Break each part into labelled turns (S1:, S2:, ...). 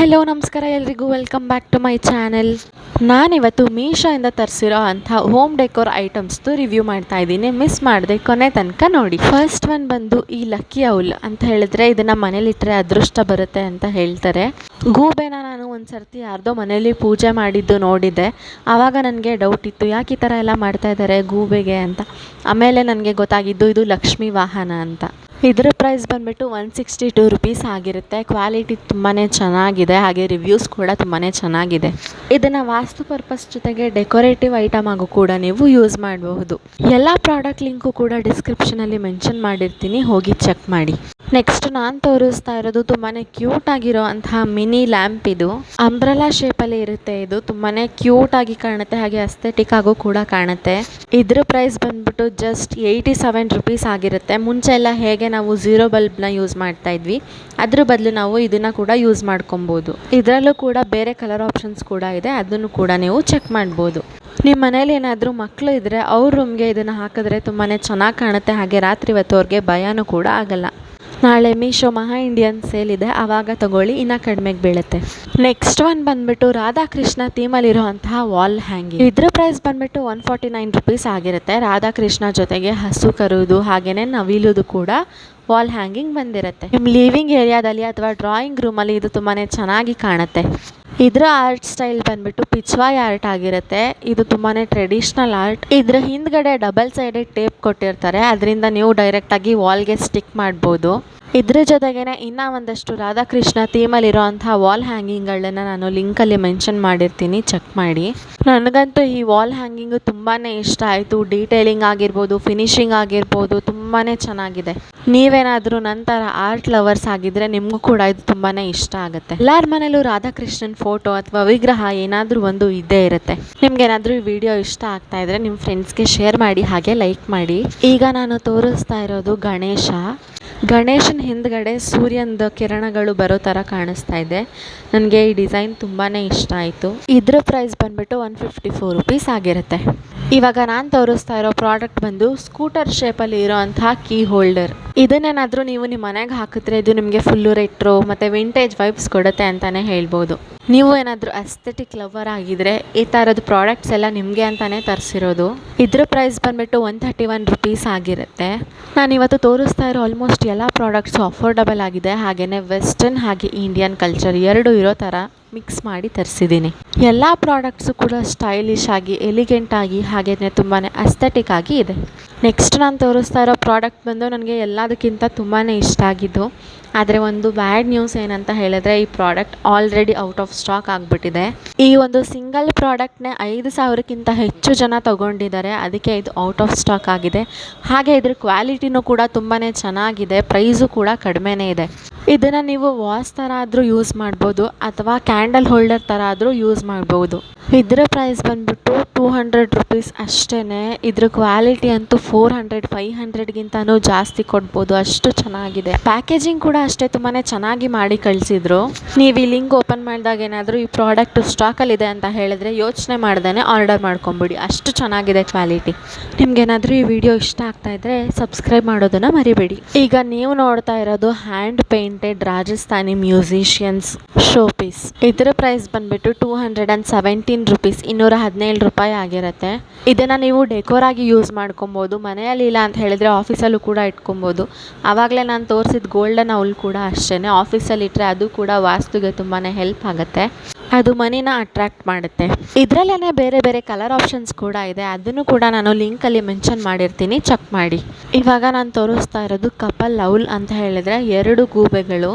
S1: Hello ನಮಸ್ಕಾರ ಎಲ್ರಿಗೂ welcome back to my channel. ನಾನಿವತ್ತು ಮೀಶೋಯಿಂದ ತರಿಸಿರೋ ಅಂಥ ಹೋಮ್ ಡೆಕೋರ್ ಐಟಮ್ಸ್ದು ರಿವ್ಯೂ ಮಾಡ್ತಾ ಇದ್ದೀನಿ. ಮಿಸ್ ಮಾಡದೆ ಕೊನೆ ತನಕ ನೋಡಿ. ಫಸ್ಟ್ ಒನ್ ಬಂದು ಈ ಲಕ್ಕಿ ಔಲ್ ಅಂತ ಹೇಳಿದ್ರೆ ಇದನ್ನು ಮನೇಲಿಟ್ಟರೆ ಅದೃಷ್ಟ ಬರುತ್ತೆ ಅಂತ ಹೇಳ್ತಾರೆ. ಗೂಬೆನ ನಾನು ಒಂದು ಸರ್ತಿ ಯಾರ್ದೋ ಮನೇಲಿ ಪೂಜೆ ಮಾಡಿದ್ದು ನೋಡಿದ್ದೆ. ಆವಾಗ ನನಗೆ ಡೌಟ್ ಇತ್ತು, ಯಾಕೆ ಈ ಥರ ಎಲ್ಲ ಮಾಡ್ತಾ ಇದ್ದಾರೆ ಗೂಬೆಗೆ ಅಂತ. ಆಮೇಲೆ ನನಗೆ ಗೊತ್ತಾಗಿದ್ದು ಇದು ಲಕ್ಷ್ಮೀ ವಾಹನ ಅಂತ. ಇದರ ಪ್ರೈಸ್ ಬಂದುಬಿಟ್ಟು 162 ರುಪೀಸ್ ಆಗಿರುತ್ತೆ. ಕ್ವಾಲಿಟಿ ತುಂಬಾ ಚೆನ್ನಾಗಿದೆ, ಹಾಗೆ ರಿವ್ಯೂಸ್ ಕೂಡ ತುಂಬಾ ಚೆನ್ನಾಗಿದೆ. ಇದನ್ನು ವಾಸ್ತು ಪರ್ಪಸ್ ಜೊತೆಗೆ ಡೆಕೋರೇಟಿವ್ ಐಟಮ್ ಆಗು ಕೂಡ ನೀವು ಯೂಸ್ ಮಾಡಬಹುದು. ಎಲ್ಲ ಪ್ರಾಡಕ್ಟ್ ಲಿಂಕು ಕೂಡ ಡಿಸ್ಕ್ರಿಪ್ಷನಲ್ಲಿ ಮೆನ್ಷನ್ ಮಾಡಿರ್ತೀನಿ, ಹೋಗಿ ಚೆಕ್ ಮಾಡಿ. ನೆಕ್ಸ್ಟ್ ನಾನು ತೋರಿಸ್ತಾ ಇರೋದು ತುಂಬಾ ಕ್ಯೂಟ್ ಆಗಿರೋ ಅಂತಹ ಮಿನಿ ಲ್ಯಾಂಪ್. ಇದು ಅಂಬ್ರೆಲಾ ಶೇಪಲ್ಲಿ ಇರುತ್ತೆ. ಇದು ತುಂಬಾ ಕ್ಯೂಟ್ ಆಗಿ ಕಾಣುತ್ತೆ, ಹಾಗೆ ಅಸ್ಥೆಟಿಕ್ ಆಗು ಕೂಡ ಕಾಣುತ್ತೆ. ಇದ್ರ ಪ್ರೈಸ್ ಬಂದ್ಬಿಟ್ಟು ಜಸ್ಟ್ 87 ರುಪೀಸ್ ಆಗಿರುತ್ತೆ. ಮುಂಚೆ ಎಲ್ಲ ಹೇಗೆ ನಾವು 0 ಬಲ್ಬ್ನ ಯೂಸ್ ಮಾಡ್ತಾ ಇದ್ವಿ, ಅದ್ರ ಬದಲು ನಾವು ಇದನ್ನು ಕೂಡ ಯೂಸ್ ಮಾಡ್ಕೊಬೋದು. ಇದರಲ್ಲೂ ಕೂಡ ಬೇರೆ ಕಲರ್ ಆಪ್ಷನ್ಸ್ ಕೂಡ ಇದೆ, ಅದನ್ನು ಕೂಡ ನೀವು ಚೆಕ್ ಮಾಡ್ಬೋದು. ನಿಮ್ಮ ಮನೇಲಿ ಏನಾದರೂ ಮಕ್ಕಳು ಇದ್ದರೆ ಅವ್ರ ರೂಮ್ಗೆ ಇದನ್ನು ಹಾಕಿದ್ರೆ ತುಂಬಾ ಚೆನ್ನಾಗಿ ಕಾಣುತ್ತೆ, ಹಾಗೆ ರಾತ್ರಿ ಹೊತ್ತು ಅವ್ರಿಗೆ ಭಯನೂ ಕೂಡ ಆಗಲ್ಲ. ನಾಳೆ ಮೀಶೋ ಮಹಾ ಇಂಡಿಯನ್ ಸೇಲ್ ಇದೆ, ಆವಾಗ ತಗೊಳ್ಳಿ, ಇನ್ನೂ ಕಡಿಮೆಗೆ ಬೀಳುತ್ತೆ. ನೆಕ್ಸ್ಟ್ ಒನ್ ಬಂದುಬಿಟ್ಟು ರಾಧಾಕೃಷ್ಣ ಥೀಮಲ್ಲಿರೋ ಅಂತಹ ವಾಲ್ ಹ್ಯಾಂಗಿಂಗ್. ಇದ್ರ ಪ್ರೈಸ್ ಬಂದುಬಿಟ್ಟು 149 ರುಪೀಸ್ ಆಗಿರುತ್ತೆ. ರಾಧಾಕೃಷ್ಣ ಜೊತೆಗೆ ಹಸು ಕರುವುದು ಹಾಗೆಯೇ ನವಿಲುದು ಕೂಡ ವಾಲ್ ಹ್ಯಾಂಗಿಂಗ್ ಬಂದಿರುತ್ತೆ. ನಿಮ್ಮ ಲಿವಿಂಗ್ ಏರಿಯಾದಲ್ಲಿ ಅಥವಾ ಡ್ರಾಯಿಂಗ್ ರೂಮಲ್ಲಿ ಇದು ತುಂಬಾ ಚೆನ್ನಾಗಿ ಕಾಣುತ್ತೆ. ಇದರ ಆರ್ಟ್ ಸ್ಟೈಲ್ ಬಂದ್ಬಿಟ್ಟು ಪಿಚ್ವಾಯ್ ಆರ್ಟ್ ಆಗಿರುತ್ತೆ. ಇದು ತುಂಬಾ ಟ್ರೆಡಿಷ್ನಲ್ ಆರ್ಟ್. ಇದರ ಹಿಂದ್ಗಡೆ ಡಬಲ್ ಸೈಡೆಡ್ ಟೇಪ್ ಕೊಟ್ಟಿರ್ತಾರೆ, ಅದರಿಂದ ನೀವು ಡೈರೆಕ್ಟಾಗಿ ವಾಲ್ಗೆ ಸ್ಟಿಕ್ ಮಾಡ್ಬೋದು. ಇದ್ರ ಜೊತೆಗೇನೆ ಇನ್ನೂ ಒಂದಷ್ಟು ರಾಧಾಕೃಷ್ಣ ಥೀಮಲ್ಲಿರೋ ಅಂಥ ವಾಲ್ ಹ್ಯಾಂಗಿಂಗ್ಗಳನ್ನ ನಾನು ಲಿಂಕಲ್ಲಿ ಮೆನ್ಷನ್ ಮಾಡಿರ್ತೀನಿ, ಚೆಕ್ ಮಾಡಿ. ನನಗಂತೂ ಈ ವಾಲ್ ಹ್ಯಾಂಗಿಂಗು ತುಂಬಾ ಇಷ್ಟ ಆಯಿತು. ಡೀಟೇಲಿಂಗ್ ಆಗಿರ್ಬೋದು, ಫಿನಿಶಿಂಗ್ ಆಗಿರ್ಬೋದು, ತುಂಬಾ ಚೆನ್ನಾಗಿದೆ. ನೀವೇನಾದರೂ ನಂತರ ಆರ್ಟ್ ಲವರ್ಸ್ ಆಗಿದ್ದರೆ ನಿಮಗೂ ಕೂಡ ಇದು ತುಂಬಾ ಇಷ್ಟ ಆಗುತ್ತೆ. ಎಲ್ಲರ ಮನೇಲೂ ರಾಧಾಕೃಷ್ಣನ್ ಫೋಟೋ ಅಥವಾ ವಿಗ್ರಹ ಏನಾದರೂ ಒಂದು ಇದ್ದೇ ಇರುತ್ತೆ. ನಿಮ್ಗೇನಾದರೂ ಈ ವಿಡಿಯೋ ಇಷ್ಟ ಆಗ್ತಾ ಇದ್ರೆ ನಿಮ್ಮ ಫ್ರೆಂಡ್ಸ್ಗೆ ಶೇರ್ ಮಾಡಿ, ಹಾಗೆ ಲೈಕ್ ಮಾಡಿ. ಈಗ ನಾನು ತೋರಿಸ್ತಾ ಇರೋದು ಗಣೇಶನ ಹಿಂದ್ಗಡೆ ಸೂರ್ಯನದ ಕಿರಣಗಳು ಬರೋ ಥರ ಕಾಣಿಸ್ತಾ ಇದೆ. ನನಗೆ ಈ ಡಿಸೈನ್ ತುಂಬಾ ಇಷ್ಟ ಆಯಿತು. ಇದ್ರ ಪ್ರೈಸ್ ಬಂದುಬಿಟ್ಟು 154 ರುಪೀಸ್ ಆಗಿರುತ್ತೆ. ಇವಾಗ ನಾನು ತೋರಿಸ್ತಾ ಇರೋ ಪ್ರಾಡಕ್ಟ್ ಬಂದು ಸ್ಕೂಟರ್ ಶೇಪಲ್ಲಿ ಇರೋ ಅಂತಹ ಕೀ ಹೋಲ್ಡರ್. ಇದನ್ನೇನಾದರೂ ನೀವು ನಿಮ್ಮ ಮನೆಗೆ ಹಾಕಿದ್ರೆ ಇದು ನಿಮಗೆ ಫುಲ್ಲು ರೆಟ್ರೋ ಮತ್ತು ವಿಂಟೇಜ್ ವೈಬ್ಸ್ ಕೊಡುತ್ತೆ ಅಂತಲೇ ಹೇಳ್ಬೋದು. ನೀವು ಏನಾದರೂ ಅಸ್ಥೆಟಿಕ್ ಲವರ್ ಆಗಿದ್ರೆ ಈ ಥರದ ಪ್ರಾಡಕ್ಟ್ಸ್ ಎಲ್ಲ ನಿಮಗೆ ಅಂತಲೇ ತರಿಸಿರೋದು. ಇದ್ರ ಪ್ರೈಸ್ ಬಂದುಬಿಟ್ಟು 131 ರುಪೀಸ್ ಆಗಿರುತ್ತೆ. ನಾನಿವತ್ತು ತೋರಿಸ್ತಾ ಇರೋ ಆಲ್ಮೋಸ್ಟ್ ಎಲ್ಲ ಪ್ರಾಡಕ್ಟ್ಸು ಅಫೋರ್ಡಬಲ್ ಆಗಿದೆ, ಹಾಗೆಯೇ ವೆಸ್ಟರ್ನ್ ಹಾಗೆ ಇಂಡಿಯನ್ ಕಲ್ಚರ್ ಎರಡೂ ಇರೋ ಥರ ಮಿಕ್ಸ್ ಮಾಡಿ ತರಿಸಿದ್ದೀನಿ. ಎಲ್ಲ ಪ್ರಾಡಕ್ಟ್ಸು ಕೂಡ ಸ್ಟೈಲಿಶ್ ಆಗಿ, ಎಲಿಗೆಂಟ್ ಆಗಿ, ಹಾಗೆಯೇ ತುಂಬಾ ಅಸ್ಥೆಟಿಕ್ ಆಗಿ ಇದೆ. ನೆಕ್ಸ್ಟ್ ನಾನು ತೋರಿಸ್ತಾ ಇರೋ ಪ್ರಾಡಕ್ಟ್ ಬಂದು ನನಗೆ ಎಲ್ಲದಕ್ಕಿಂತ ತುಂಬಾ ಇಷ್ಟ ಆಗಿದ್ದು. ಆದರೆ ಒಂದು ಬ್ಯಾಡ್ ನ್ಯೂಸ್ ಏನಂತ ಹೇಳಿದ್ರೆ ಈ product already out of stock ಆಗಿಬಿಟ್ಟಿದೆ. ಈ ಒಂದು ಸಿಂಗಲ್ ಪ್ರಾಡಕ್ಟ್ನೇ 5,000ಕ್ಕಿಂತ ಹೆಚ್ಚು ಜನ ತೊಗೊಂಡಿದ್ದಾರೆ, ಅದಕ್ಕೆ ಇದು ಔಟ್ ಆಫ್ ಸ್ಟಾಕ್ ಆಗಿದೆ. ಹಾಗೆ ಇದ್ರ ಕ್ವಾಲಿಟಿನೂ ಕೂಡ ತುಂಬಾ ಚೆನ್ನಾಗಿದೆ, ಪ್ರೈಸು ಕೂಡ ಕಡಿಮೆನೇ ಇದೆ. ಇದನ್ನು ನೀವು ವಾಸ್ ಥರ ಆದರೂ ಯೂಸ್ ಮಾಡ್ಬೋದು ಅಥವಾ ಕ್ಯಾಂಡಲ್ ಹೋಲ್ಡರ್ ಥರ ಆದರೂ ಯೂಸ್ ಮಾಡ್ಬೋದು. ಇದರ ಪ್ರೈಸ್ ಬಂದುಬಿಟ್ಟು 200 ರುಪೀಸ್ ಅಷ್ಟೇ. ಇದ್ರ ಕ್ವಾಲಿಟಿ ಅಂತೂ 400-500ಗಿಂತನೂ ಜಾಸ್ತಿ ಕೊಡ್ಬೋದು, ಅಷ್ಟು ಚೆನ್ನಾಗಿದೆ. ಪ್ಯಾಕೇಜಿಂಗ್ ಕೂಡ ಅಷ್ಟೇ ತುಂಬಾ ಚೆನ್ನಾಗಿ ಮಾಡಿ ಕಳಿಸಿದ್ರು. ನೀವು ಈ ಲಿಂಕ್ ಓಪನ್ ಮಾಡಿದಾಗ ಏನಾದರೂ ಈ ಪ್ರಾಡಕ್ಟ್ ಸ್ಟಾಕಲ್ಲಿದೆ ಅಂತ ಹೇಳಿದ್ರೆ ಯೋಚನೆ ಮಾಡ್ದೇ ಆರ್ಡರ್ ಮಾಡ್ಕೊಂಬಿಡಿ, ಅಷ್ಟು ಚೆನ್ನಾಗಿದೆ ಕ್ವಾಲಿಟಿ. ನಿಮ್ಗೇನಾದರೂ ಈ ವಿಡಿಯೋ ಇಷ್ಟ ಆಗ್ತಾ ಇದ್ರೆ ಸಬ್ಸ್ಕ್ರೈಬ್ ಮಾಡೋದನ್ನು ಮರಿಬೇಡಿ. ಈಗ ನೀವು ನೋಡ್ತಾ ಇರೋದು hand painted Rajasthani musicians show piece. ಇದರ ಪ್ರೈಸ್ ಬಂದುಬಿಟ್ಟು 217 ರುಪೀಸ್, 217 ರೂಪಾಯಿ ಆಗಿರುತ್ತೆ. ಇದನ್ನು ನೀವು ಡೆಕೋರ್ ಆಗಿ ಯೂಸ್ ಮಾಡ್ಕೊಬೋದು. ಮನೆಯಲ್ಲಿ ಇಲ್ಲ ಅಂತ ಹೇಳಿದರೆ ಆಫೀಸಲ್ಲೂ ಕೂಡ ಇಟ್ಕೊಬೋದು. ಆವಾಗಲೇ ನಾನು ತೋರಿಸಿದ ಗೋಲ್ಡನ್ ಔಲ್ ಕೂಡ ಅಷ್ಟೇ, ಆಫೀಸಲ್ಲಿ ಇಟ್ಟರೆ ಅದು ಕೂಡ ವಾಸ್ತುಗೆ ತುಂಬಾ ಹೆಲ್ಪ್ ಆಗುತ್ತೆ, ಅದು ಮನಿನ ಅಟ್ರಾಕ್ಟ್ ಮಾಡುತ್ತೆ. ಇದರಲ್ಲೇ ಬೇರೆ ಬೇರೆ ಕಲರ್ ಆಪ್ಷನ್ಸ್ ಕೂಡ ಇದೆ, ಅದನ್ನು ಕೂಡ ನಾನು ಲಿಂಕಲ್ಲಿ ಮೆನ್ಷನ್ ಮಾಡಿರ್ತೀನಿ, ಚೆಕ್ ಮಾಡಿ. ಇವಾಗ ನಾನು ತೋರಿಸ್ತಾ ಇರೋದು ಕಪಲ್ ಔಲ್ ಅಂತ ಹೇಳಿದರೆ 2 ಗೂಬೆಗಳು.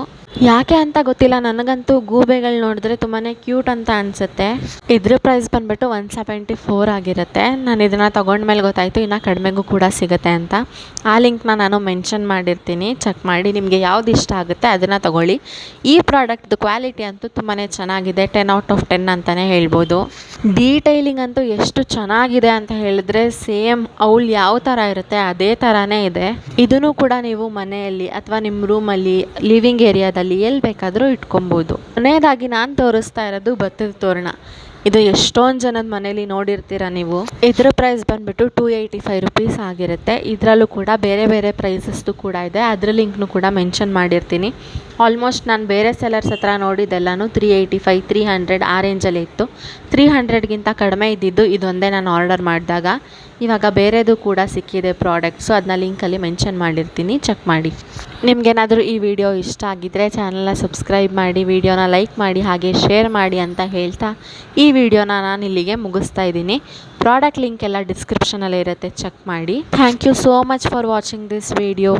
S1: ಯಾಕೆ ಅಂತ ಗೊತ್ತಿಲ್ಲ, ನನಗಂತೂ ಗೂಬೆಗಳು ನೋಡಿದ್ರೆ ತುಂಬಾ ಕ್ಯೂಟ್ ಅಂತ ಅನಿಸುತ್ತೆ. ಇದ್ರ ಪ್ರೈಸ್ ಬಂದುಬಿಟ್ಟು 174 ಆಗಿರುತ್ತೆ. ನಾನು ಇದನ್ನು ತೊಗೊಂಡ್ಮೇಲೆ ಗೊತ್ತಾಯಿತು ಇನ್ನೂ ಕಡಿಮೆಗೂ ಕೂಡ ಸಿಗುತ್ತೆ ಅಂತ. ಆ ಲಿಂಕ್ನ ನಾನು ಮೆನ್ಷನ್ ಮಾಡಿರ್ತೀನಿ, ಚೆಕ್ ಮಾಡಿ. ನಿಮಗೆ ಯಾವ್ದು ಇಷ್ಟ ಆಗುತ್ತೆ ಅದನ್ನು ತೊಗೊಳ್ಳಿ. ಈ ಪ್ರಾಡಕ್ಟ್ದು ಕ್ವಾಲಿಟಿ ಅಂತೂ ತುಂಬಾ ಚೆನ್ನಾಗಿದೆ, 10 ಔಟ್ ಆಫ್ 10 ಅಂತಲೇ ಹೇಳ್ಬೋದು. ಡೀಟೈಲಿಂಗ್ ಅಂತೂ ಎಷ್ಟು ಚೆನ್ನಾಗಿದೆ ಅಂತ ಹೇಳಿದ್ರೆ ಸೇಮ್ ಔಲ್ ಯಾವ ಥರ ಇರುತ್ತೆ ಅದೇ ಥರನೇ ಇದೆ. ಇದನ್ನು ಕೂಡ ನೀವು ಮನೆಯಲ್ಲಿ ಅಥವಾ ನಿಮ್ಮ ರೂಮಲ್ಲಿ, ಲಿವಿಂಗ್ ಏರಿಯಾದಲ್ಲಿ ಎಲ್ಲಿ ಬೇಕಾದರೂ ಇಟ್ಕೊಬೋದು. ಕೊನೆಯದಾಗಿ ನಾನು ತೋರಿಸ್ತಾ ಇರೋದು ಭತ್ತದ ತೋರಣ. ಇದು ಎಷ್ಟೊಂದು ಜನದ ಮನೇಲಿ ನೋಡಿರ್ತೀರ ನೀವು. ಇದರ ಪ್ರೈಸ್ ಬಂದುಬಿಟ್ಟು 285 ರುಪೀಸ್ ಆಗಿರುತ್ತೆ. ಇದರಲ್ಲೂ ಕೂಡ ಬೇರೆ ಬೇರೆ ಪ್ರೈಸಸ್ದು ಕೂಡ ಇದೆ, ಅದರ ಲಿಂಕ್ನು ಕೂಡ ಮೆನ್ಷನ್ ಮಾಡಿರ್ತೀನಿ. ಆಲ್ಮೋಸ್ಟ್ ನಾನು ಬೇರೆ ಸೆಲ್ಲರ್ಸ್ ಹತ್ರ ನೋಡಿದ್ದೆಲ್ಲನೂ 385 300 ಆ ರೇಂಜಲ್ಲಿ ಇತ್ತು. 300ಗಿಂತ ಕಡಿಮೆ ಇದ್ದಿದ್ದು ಇದೊಂದೇ ನಾನು ಆರ್ಡರ್ ಮಾಡಿದಾಗ. ಇವಾಗ ಬೇರೆದು ಕೂಡ ಸಿಕ್ಕಿದೆ ಪ್ರಾಡಕ್ಟ್ಸು, ಅದನ್ನ ಲಿಂಕಲ್ಲಿ ಮೆನ್ಷನ್ ಮಾಡಿರ್ತೀನಿ, ಚೆಕ್ ಮಾಡಿ. ನಿಮಗೇನಾದರೂ ಈ ವಿಡಿಯೋ ಇಷ್ಟ ಆಗಿದ್ದರೆ ಚಾನಲ್ನ ಸಬ್ಸ್ಕ್ರೈಬ್ ಮಾಡಿ, ವಿಡಿಯೋನ ಲೈಕ್ ಮಾಡಿ, ಹಾಗೆ ಶೇರ್ ಮಾಡಿ ಅಂತ ಹೇಳ್ತಾ ಈ ವಿಡಿಯೋನ ನಾನು ಇಲ್ಲಿಗೆ ಮುಗಿಸ್ತಾ ಇದ್ದೀನಿ. ಪ್ರಾಡಕ್ಟ್ ಲಿಂಕ್ ಎಲ್ಲ ಡಿಸ್ಕ್ರಿಪ್ಷನಲ್ಲೇ ಇರುತ್ತೆ, ಚೆಕ್ ಮಾಡಿ. Thank you so much for watching this video.